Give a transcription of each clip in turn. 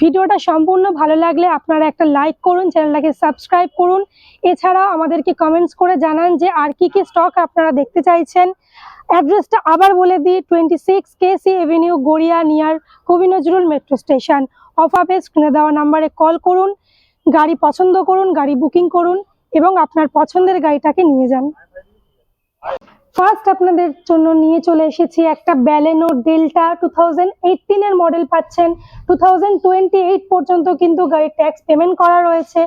ভিডিওটা সম্পূর্ণ ভালো লাগলে আপনারা একটা লাইক করুন, চ্যানেলটাকে সাবস্ক্রাইব করুন। এছাড়াও আমাদেরকে কমেন্টস করে জানান যে আর কি স্টক আপনারা দেখতে চাইছেন। অ্যাড্রেসটা আবার বলে দিই, 26 KC এভিনিউ, গড়িয়া, নিয়ার কবি নজরুল মেট্রো স্টেশন। অফাপে স্ক্রিনে দেওয়া নাম্বারে কল করুন, গাড়ি পছন্দ করুন, গাড়ি বুকিং করুন এবং আপনার পছন্দের গাড়িটাকে নিয়ে যান। ফার্স্ট আপনাদের জন্য নিয়ে চলে এসেছি একটা ব্যালেনো ডেল্টা। 2018 এর মডেল পাচ্ছেন। 2028 পর্যন্ত কিন্তু গাড়ির ট্যাক্স পেমেন্ট করা রয়েছে।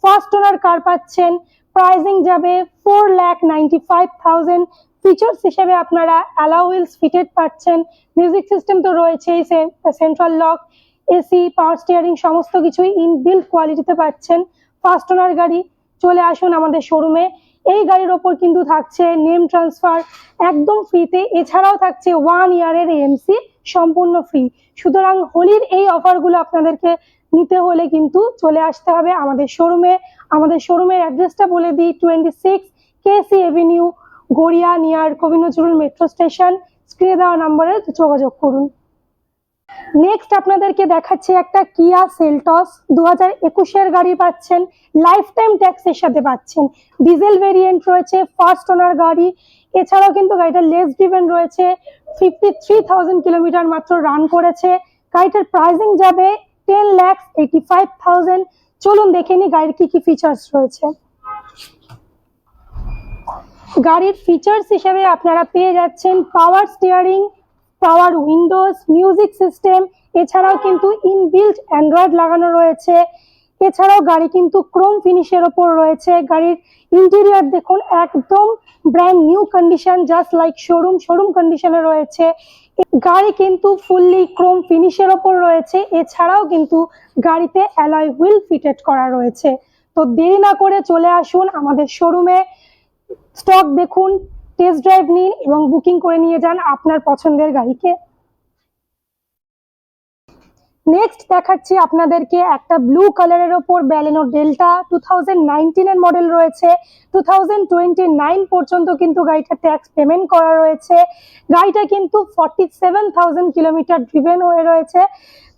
ফার্স্ট ওনার কার পাচ্ছেন। প্রাইসিং যাবে 4,95,000। ফিচার্স হিসেবে আপনারা অ্যালয় হুইলস ফিটেড পাচ্ছেন। মিউজিক সিস্টেম তো রয়েছেই, central lock, AC, power steering সমস্ত কিছুই ইনবিল্ট কোয়ালিটিতে পাচ্ছেন। ফার্স্ট ওনার গাড়ি। চলে আসুন আমাদের শোরুমে। এই গাড়ির ওপর কিন্তু থাকছে নেম ট্রান্সফার একদম ফ্রিতে, এছাড়াও থাকছে 1 ইয়ারের এএমসি সম্পূর্ণ ফ্রি। সুতরাং হোলির এই অফারগুলো আপনাদেরকে নিতে হলে কিন্তু চলে আসতে হবে আমাদের শোরুমে। আমাদের শোরুমের অ্যাড্রেসটা বলে দিই, 26 KC এভিনিউ, গড়িয়া, নিয়ার কবি নজরুল মেট্রো স্টেশন। স্ক্রিনে দেওয়া নম্বরে যোগাযোগ করুন। নেক্সট আপনাদেরকে দেখাচ্ছে একটা কিয়া সেলটস। 2021 এর গাড়ি পাচ্ছেন, লাইফ টাইম ট্যাক্সের সাথে পাচ্ছেন। ডিজেল ভেরিয়েন্ট রয়েছে, ফার্স্ট ওনার গাড়ি। এছাড়াও কিন্তু গাড়িটা লেস ড্রিভেন রয়েছে, 53,000 কিলোমিটার মাত্র রান করেছে। গাড়িটার প্রাইসিং যাবে 10,85,000। চলুন দেখে নিই গাড়ির কি ফিচার্স রয়েছে। গাড়ির ফিচার্স হিসেবে আপনারা পেয়ে যাচ্ছেন পাওয়ার steering, power Windows, music system, এছাড়াও কিন্তু ইনবিল্ট অ্যান্ড্রয়েড লাগানো রয়েছে। এছাড়াও গাড়ি কিন্তু ক্রোম ফিনিশের ওপর রয়েছে। গাড়ির ইন্টেরিয়র দেখুন, একদম brand new condition, just like showroom কন্ডিশনে রয়েছে। গাড়ি কিন্তু ফুললি ক্রোম ফিনিশের ওপর রয়েছে। এছাড়াও কিন্তু গাড়িতে অ্যালয় হুইল ফিটেড করা রয়েছে। তো দেরি না করে চলে আসুন আমাদের শোরুমে, স্টক দেখুন, টেস্ট ড্রাইভ নিন এবং বুকিং করে নিয়ে যান আপনার পছন্দের গাড়িকে। নেক্সট দেখাচ্ছি আপনাদেরকে একটা ব্লু কালারের ওপর ব্যালেনো ডেল্টা। 2019 এর মডেল রয়েছে। 2029 পর্যন্ত কিন্তু গাড়িটা ট্যাক্স পেমেন্ট করা রয়েছে। গাড়িটা কিন্তু 47,000 কিলোমিটার ড্রিভেন হয়ে রয়েছে।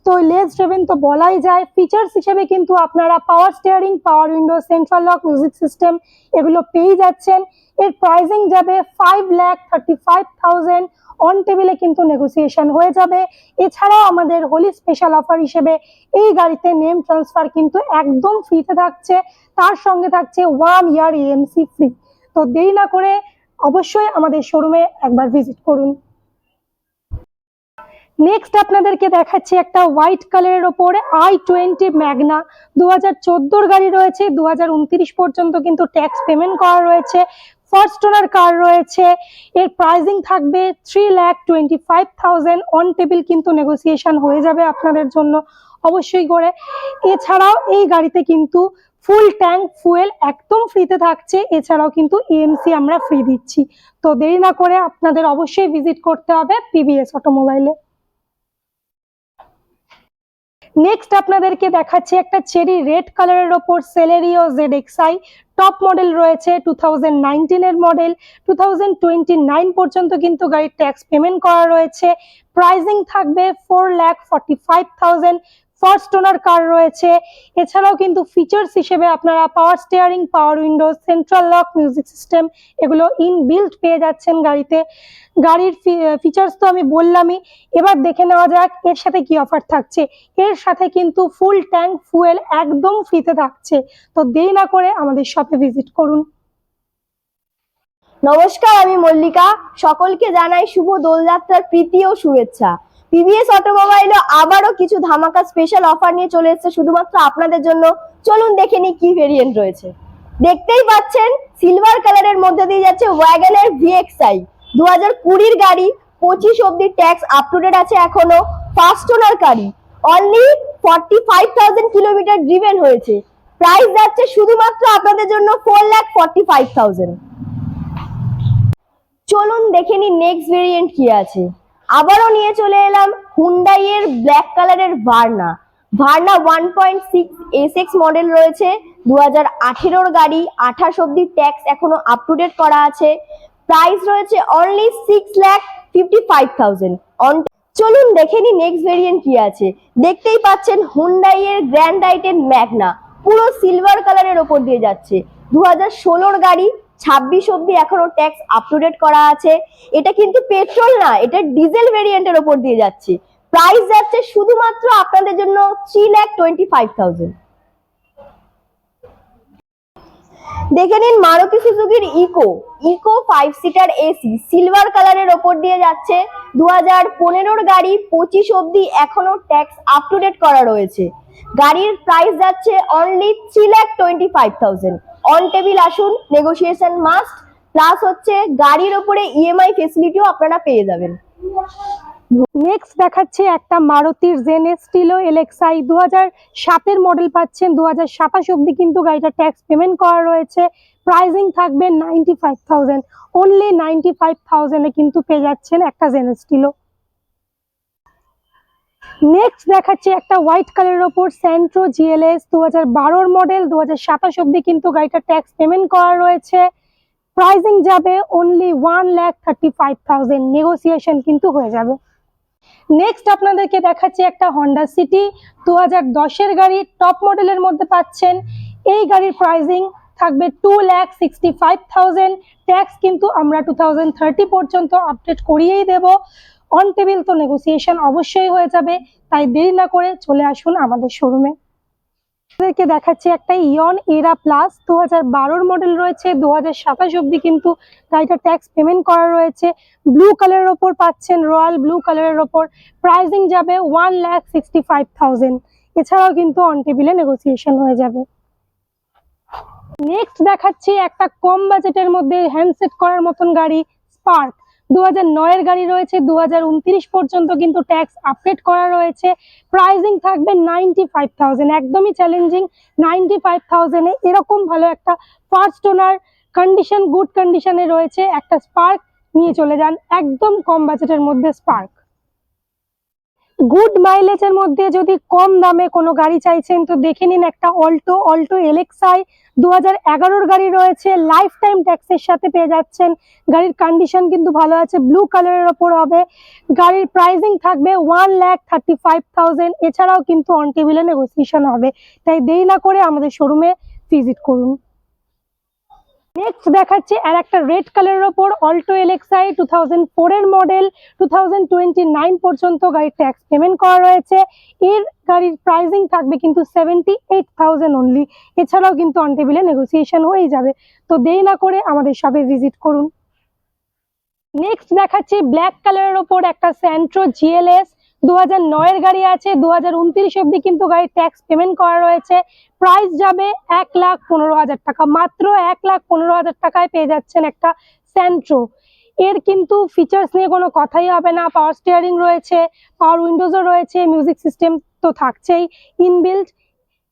তো লেস ড্রিভেন তো বলাই যায়। ফিচার্স হিসেবে কিন্তু আপনারা পাওয়ার স্টিয়ারিং, পাওয়ার window, central lock, music system এগুলো পেয়ে যাচ্ছেন। এর প্রাইসিং যাবে 5,35,000। অন টেবিলে কিন্তু নেগোসিয়েশন হয়ে যাবে। এছাড়াও আমাদের হোলি স্পেশাল অফার হিসেবে এই গাড়িতে নেম ট্রান্সফার কিন্তু একদম ফ্রিতে থাকছে। তার সঙ্গে থাকছে 1 ইয়ার এএমসি ফ্রি। তো দেরি না করে অবশ্যই আমাদের শোরুমে একবার ভিজিট করুন। নেক্সট আপনাদেরকে দেখাচ্ছি একটা হোয়াইট কালারের ওপরে i20 ম্যাগনা। 2014 গাড়ি রয়েছে। 2029 পর্যন্ত কিন্তু ট্যাক্স পেমেন্ট করা রয়েছে। ফার্স্ট ওনার কার রয়েছে। এর প্রাইসিং থাকবে 3,25,000। অন টেবিল কিন্তু নেগোসিয়েশন হয়ে যাবে আপনাদের জন্য অবশ্যই করে। এছাড়াও এই গাড়িতে কিন্তু ফুল ট্যাঙ্ক ফুয়েল একদম ফ্রিতে থাকছে। এছাড়াও কিন্তু এএমসি আমরা ফ্রি দিচ্ছি। তো দেরি না করে আপনাদের অবশ্যই ভিজিট করতে হবে পিবিএস অটোমোবাইলে। নেক্সট আপনাদেরকে দেখাচ্ছি একটা চেরি রেড কালারের ওপর সেলেরিও ZXi। টপ মডেল রয়েছে, 2019 এর মডেল। 2029 পর্যন্ত কিন্তু গাড়ির ট্যাক্স পেমেন্ট করা রয়েছে। প্রাইসিং থাকবে 4,45,000। ফার্স্ট ওনার কার রয়েছে। এছাড়াও কিন্তু ফিচার্স হিসেবে আপনারা power steering, power windows, central lock, music system এগুলো ইনবিল্ট পেয়ে যাচ্ছেন গাড়িতে। গাড়ির ফিচার্স তো আমি বললামই। এবার দেখে নেওয়া যাক এর সাথে কি অফার থাকছে। এর সাথে কিন্তু ফুল ট্যাঙ্ক ফুয়েল একদম ফ্রিতে থাকছে। তো দেরি না করে আমাদের শপে ভিজিট করুন। নমস্কার, আমি মল্লিকা। সকলকে জানাই শুভ দোলযাত্রার প্রীতি ও শুভেচ্ছা। পিবিএস অটোমোবাইলে আবারও কিছু ধামাকা স্পেশাল অফার নিয়ে চলে এসেছে শুধুমাত্র আপনাদের জন্য। চলুন দেখে নিই কি ভেরিয়েন্ট রয়েছে। দেখতেই পাচ্ছেন সিলভার কালারের মধ্যে দিয়ে যাচ্ছে ওয়াগনার VXi। 2020 গাড়ি, 25 অব্দি ট্যাক্স আপ টু ডেট আছে এখনো। ফার্স্ট ওনার গাড়ি, অনলি 45,000 কিলোমিটার ড্রিভেন হয়েছে। প্রাইস যাচ্ছে শুধুমাত্র আপনাদের জন্য 4,45,000। চলুন দেখে নি নেক্সট ভেরিয়েন্ট কি আছে। আবারও নিয়ে চলে এলাম হুন্ডাই এর ব্ল্যাক কালারের ভার্না। 1.6 SX মডেল রয়েছে। 2018 গাড়ি, 28 অব্দি ট্যাক্স এখনো আপ টু ডেট করা আছে। প্রাইস রয়েছে অনলি 6,55,000। চলুন দেখে নি নেক্সট ভেরিয়েন্ট কি আছে। দেখতেই পাচ্ছেন হুন্ডাই এর গ্র্যান্ড আইটেন ম্যাগনা, পুরো সিলভার কালারের ওপর দিয়ে যাচ্ছে। 2016 গাড়ি, 26 অব্দি এখনো ট্যাক্স আপ টু ডেট করা আছে। এটা কিন্তু পেট্রোল না, এটা ডিজেল ভেরিয়েন্টের ওপর দিয়ে যাচ্ছে। প্রাইস যাচ্ছে শুধুমাত্র আপনাদের জন্য 3,25,000। দেখে নিন মারুতি সুজুকির ইকো 5 সিটার এসি সিলভার কালারের ওপর দিয়ে যাচ্ছে। 2015 গাড়ি, 25 অব্দি এখনো ট্যাক্স আপ টু ডেট করা রয়েছে। গাড়ির প্রাইস যাচ্ছে অনলি 3,25,000। অন টেবিল আসুন, নেগোসিয়েশন মাস্ট, প্লাস হচ্ছে গাড়ির ওপরে ইএমআই ফেসিলিটিও আপনারা পেয়ে যাবেন। নেক্সট দেখাচ্ছি একটা মারুতির জেনে স্টিলো এলএক্সআই 2007 মডেল পাচ্ছেন। 2027 অব্দি কিন্তু গাড়িটা ট্যাক্স পেমেন্ট করা রয়েছে। প্রাইসিং থাকবে 95,000, অনলি 95,000 কিন্তু পেয়ে যাচ্ছেন একটা জেনে স্টিলো। নেক্সট দেখাচ্ছি একটা হোয়াইট কালারের ওপর সেন্ট্রো জিএলএস 2012 মডেল। 2027 অব্দি কিন্তু গাড়িটা ট্যাক্স পেমেন্ট করা রয়েছে। প্রাইসিং যাবে অনলি 1,35,000, নেগোসিয়েশন কিন্তু হয়ে যাবে। নেক্সট আপনাদেরকে দেখাচ্ছি একটা হন্ডা সিটি 2010 গাড়ি, টপ মডেলের মধ্যে পাচ্ছেন। এই গাড়ির প্রাইসিং থাকবে 2,65,000। ট্যাক্স কিন্তু আমরা 2030 পর্যন্ত আপডেট করিয়েই দেব। অন টেবিল তো নেগোসিয়েশন অবশ্যই হয়ে যাবে, তাই দেরি না করে চলে আসুন আমাদের শোরুমে। আপনাদেরকে দেখাচ্ছি একটা ইয়ন এরা প্লাস 2012 মডেল রয়েছে। 2027 অব্দি কিন্তু গাড়িটা ট্যাক্স পেমেন্ট করা রয়েছে। ব্লু কালারের ওপর পাচ্ছেন, রয়্যাল ব্লু কালারের ওপর। প্রাইসিং যাবে 1,65,000। এছাড়াও কিন্তু অন টেবিলে নেগোসিয়েশন হয়ে যাবে। নেক্সট দেখাচ্ছি একটা কম বাজেটের মধ্যে হ্যান্ডসেট করার মতন গাড়ি, স্পার্ক 2009 গাড়ি রয়েছে। 2029 পর্যন্ত কিন্তু ট্যাক্স আপডেট করা রয়েছে। প্রাইসিং থাকবে 95,000, একদমই চ্যালেঞ্জিং। 95,000 এরকম ভালো একটা ফার্স্ট ওনার কন্ডিশন, গুড কন্ডিশনে রয়েছে একটা স্পার্ক নিয়ে চলে যান, একদম কম বাজেটের মধ্যে স্পার্ক। গুড মাইলেজের মধ্যে যদি কম দামে কোনো গাড়ি চাইছেন তো দেখে নিন একটা অল্টো এলএক্সআই 2011 গাড়ি রয়েছে। লাইফ টাইম ট্যাক্সের সাথে পেয়ে যাচ্ছেন। গাড়ির কন্ডিশন কিন্তু ভালো আছে, ব্লু কালারের ওপর হবে। গাড়ির প্রাইসিং থাকবে 1,35,000। এছাড়াও কিন্তু অন টেবিলে নেগোসিয়েশন হবে, তাই দেরি না করে আমাদের শোরুমে ভিজিট করুন। নেক্সট দেখাচ্ছি আর একটা রেড কালারের ওপর অল্টো এলএক্সআই 2004 এর মডেল। 2029 পর্যন্ত গাড়ির ট্যাক্স পেমেন্ট করা রয়েছে। এর গাড়ির প্রাইসিং থাকবে কিন্তু 78,000 অনলি। এছাড়াও কিন্তু অন টেবিলে নেগোসিয়েশন হয়ে যাবে, তো দেরি না করে আমাদের শপে ভিজিট করুন। নেক্সট দেখাচ্ছি ব্ল্যাক কালারের ওপর একটা সেন্ট্রো জিএলএস 2009 গাড়ি আছে। 2029 অব্দি কিন্তু গাড়ির ট্যাক্স পেমেন্ট করা রয়েছে। প্রাইস যাবে 1,15,000 টাকা, মাত্র 1,15,000 টাকায় পেয়ে যাচ্ছেন একটা সেন্ট্রো। এর কিন্তু ফিচার্স নিয়ে কোনো কথাই হবে না। পাওয়ার স্টিয়ারিং রয়েছে, পাওয়ার উইন্ডোজও রয়েছে, মিউজিক সিস্টেম তো থাকছেই ইনবিল্ট।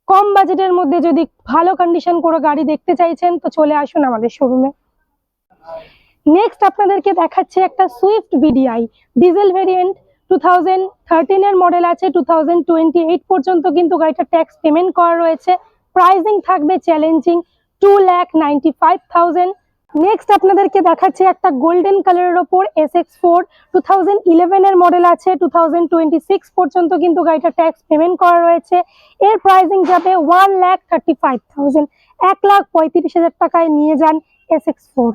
কম বাজেটের মধ্যে যদি ভালো কন্ডিশন করে গাড়ি দেখতে চাইছেন তো চলে আসুন আমাদের শোরুমে। নেক্সট আপনাদেরকে দেখাচ্ছে একটা সুইফট ভিডিআই ডিজেল ভেরিয়েন্ট 2013 এর মডেল আছে। 2028 পর্যন্ত কিন্তু গাড়িটা ট্যাক্স পেমেন্ট করা রয়েছে। প্রাইসিং থাকবে চ্যালেঞ্জিং 2,95,000। নেক্সট আপনাদেরকে দেখাচ্ছে একটা গোল্ডেন কালারের ওপর SX4 2011 এর মডেল আছে। 2026 পর্যন্ত কিন্তু গাড়িটা ট্যাক্স পেমেন্ট করা রয়েছে। এর প্রাইসিং যাবে 1,35,000, 1,35,000 টাকায় নিয়ে যান SX4।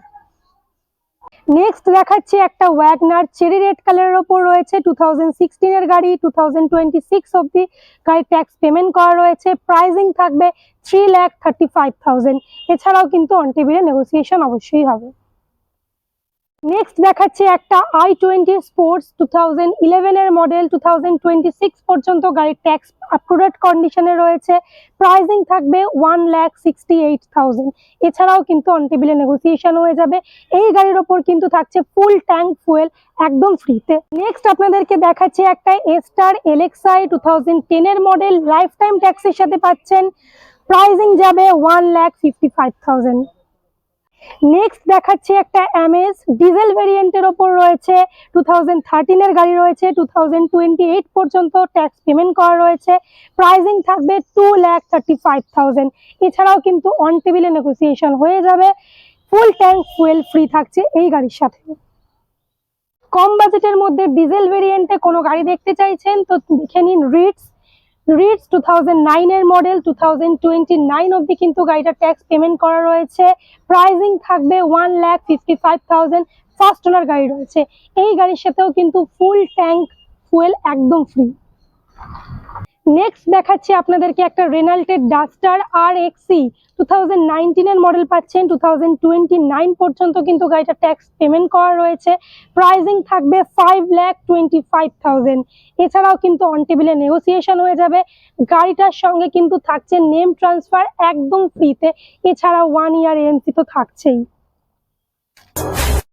নেক্সট দেখাচ্ছি একটা ওয়াগনার চেরি রেড কালারের ওপর রয়েছে। 2016 এর গাড়ি, 2026 অব্দি গাড়ি ট্যাক্স পেমেন্ট করা রয়েছে। প্রাইসিং থাকবে 3,35,000। এছাড়াও কিন্তু অন টেবিলে নেগোসিয়েশন অবশ্যই হবে। নেক্সট দেখাচ্ছি একটা i20 স্পোর্টস 2011 এর মডেল। 2026 পর্যন্ত গাড়ির ট্যাক্স আপ টু ডেট কন্ডিশনে রয়েছে। প্রাইসিং থাকবে 1,68,000। এছাড়াও কিন্তু অন টেবিলে নেগোসিয়েশন হয়ে যাবে। এই গাড়ির ওপর কিন্তু থাকছে ফুল ট্যাঙ্ক ফুয়েল একদম ফ্রিতে। নেক্সট আপনাদেরকে দেখাচ্ছি একটা এস্টার এলএক্সআই 2010 এর মডেল, লাইফ টাইম ট্যাক্সের সাথে পাচ্ছেন। প্রাইসিং যাবে 1,55,000। নেক্সট দেখাচ্ছি একটা এমএস ডিজেল ভেরিয়েন্টের ওপর রয়েছে। 2013 এর গাড়ি রয়েছে। 2028 পর্যন্ত ট্যাক্স পেমেন্ট করা রয়েছে। প্রাইসিং থাকবে 2,35,000। এছাড়াও কিন্তু অন টেবিলে নেগোসিয়েশন হয়ে যাবে। ফুল ট্যাঙ্ক ফুয়েল ফ্রি থাকছে এই গাড়ির সাথে। কম বাজেটের মধ্যে ডিজেল ভেরিয়েন্টে কোনো গাড়ি দেখতে চাইছেন তো দেখে নিন রিটস। রিটস 2009 এর মডেল, 2029 অবধি কিন্তু গাড়িটা ট্যাক্স পেমেন্ট করা রয়েছে। প্রাইসিং থাকবে 1,55,000। ফার্স্ট ওনার গাড়ি রয়েছে। এই গাড়ির সাথেও কিন্তু ফুল ট্যাঙ্ক ফুয়েল একদম ফ্রি। নেক্সট দেখাচ্ছি আপনাদেরকে একটা রেনাল্টের ডাস্টার RXE 2019 এর মডেল পাচ্ছেন। 2029 পর্যন্ত কিন্তু গাড়িটা ট্যাক্স পেমেন্ট করা রয়েছে। প্রাইসিং থাকবে 5,25,000। এছাড়াও কিন্তু অন টেবিলে নেগোসিয়েশন হয়ে যাবে। গাড়িটার সঙ্গে কিন্তু থাকছে নেম ট্রান্সফার একদম ফ্রিতে। এছাড়াও 1 ইয়ার এএমসি তো থাকছেই।